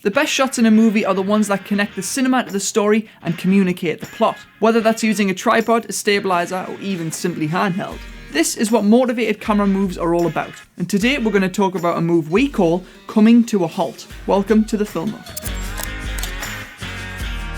The best shots in a movie are the ones that connect the cinema to the story and communicate the plot, whether that's using a tripod, a stabilizer, or even simply handheld. This is what motivated camera moves are all about, and today we're going to talk about a move we call coming to a halt. Welcome to the Film Nook.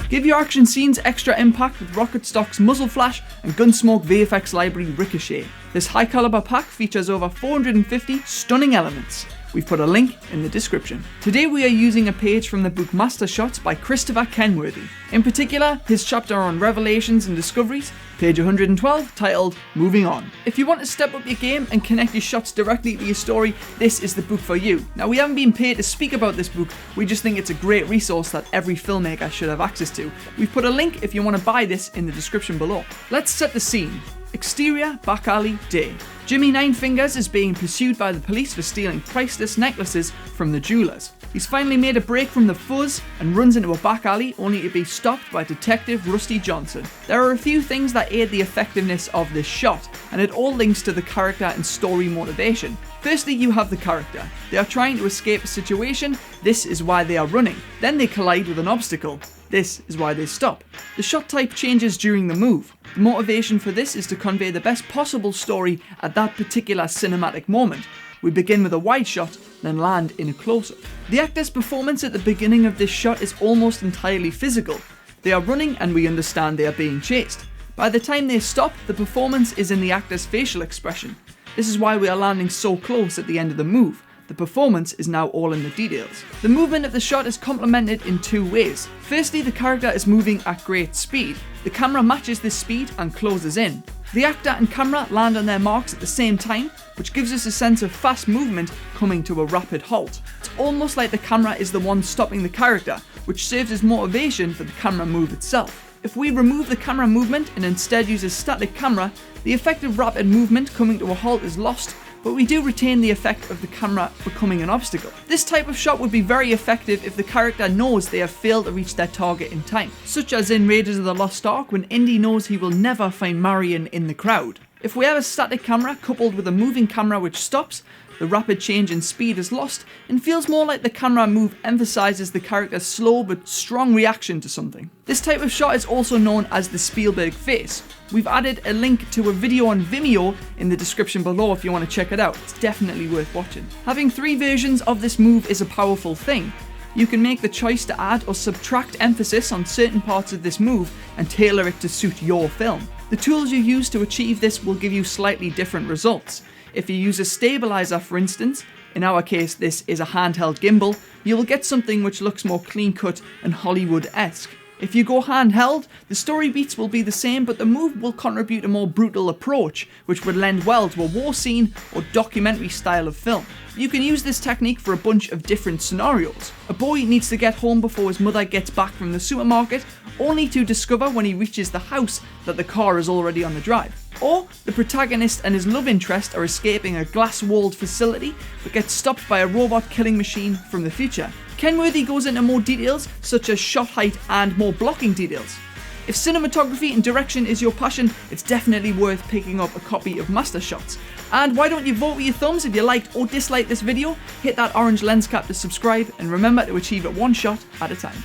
Give your action scenes extra impact with Rocket Stock's muzzle flash and Gunsmoke VFX library RICOCHET. This high caliber pack features over 450 stunning elements. We've put a link in the description. Today we are using a page from the book Master Shots by Christopher Kenworthy. In particular, his chapter on Revelations and Discoveries, page 112, titled Moving On. If you want to step up your game and connect your shots directly to your story, this is the book for you. Now, we haven't been paid to speak about this book, we just think it's a great resource that every filmmaker should have access to. We've put a link if you want to buy this in the description below. Let's set the scene. Exterior, back alley, day. Jimmy Ninefingers is being pursued by the police for stealing priceless necklaces from the jewelers. He's finally made a break from the fuzz and runs into a back alley only to be stopped by Detective Rusty Johnson. There are a few things that aid the effectiveness of this shot, and it all links to the character and story motivation. Firstly, you have the character. They are trying to escape a situation. This is why they are running. Then they collide with an obstacle. This is why they stop. The shot type changes during the move. The motivation for this is to convey the best possible story at that particular cinematic moment. We begin with a wide shot, then land in a close-up. The actor's performance at the beginning of this shot is almost entirely physical. They are running and we understand they are being chased. By the time they stop, the performance is in the actor's facial expression. This is why we are landing so close at the end of the move. The performance is now all in the details. The movement of the shot is complemented in two ways. Firstly, the character is moving at great speed. The camera matches this speed and closes in. The actor and camera land on their marks at the same time, which gives us a sense of fast movement coming to a rapid halt. It's almost like the camera is the one stopping the character, which serves as motivation for the camera move itself. If we remove the camera movement and instead use a static camera, the effect of rapid movement coming to a halt is lost, but we do retain the effect of the camera becoming an obstacle. This type of shot would be very effective if the character knows they have failed to reach their target in time, such as in Raiders of the Lost Ark when Indy knows he will never find Marion in the crowd. If we have a static camera coupled with a moving camera which stops, the rapid change in speed is lost and feels more like the camera move emphasizes the character's slow but strong reaction to something. This type of shot is also known as the Spielberg face. We've added a link to a video on Vimeo in the description below if you want to check it out. It's definitely worth watching. Having 3 versions of this move is a powerful thing. You can make the choice to add or subtract emphasis on certain parts of this move and tailor it to suit your film. The tools you use to achieve this will give you slightly different results. If you use a stabilizer, for instance, in our case this is a handheld gimbal, you will get something which looks more clean-cut and Hollywood-esque. If you go handheld, the story beats will be the same, but the move will contribute a more brutal approach, which would lend well to a war scene or documentary style of film. You can use this technique for a bunch of different scenarios. A boy needs to get home before his mother gets back from the supermarket, only to discover when he reaches the house that the car is already on the drive. Or the protagonist and his love interest are escaping a glass-walled facility but get stopped by a robot killing machine from the future. Kenworthy goes into more details such as shot height and more blocking details. If cinematography and direction is your passion, it's definitely worth picking up a copy of Master Shots. And why don't you vote with your thumbs if you liked or disliked this video? Hit that orange lens cap to subscribe and remember to achieve it one shot at a time.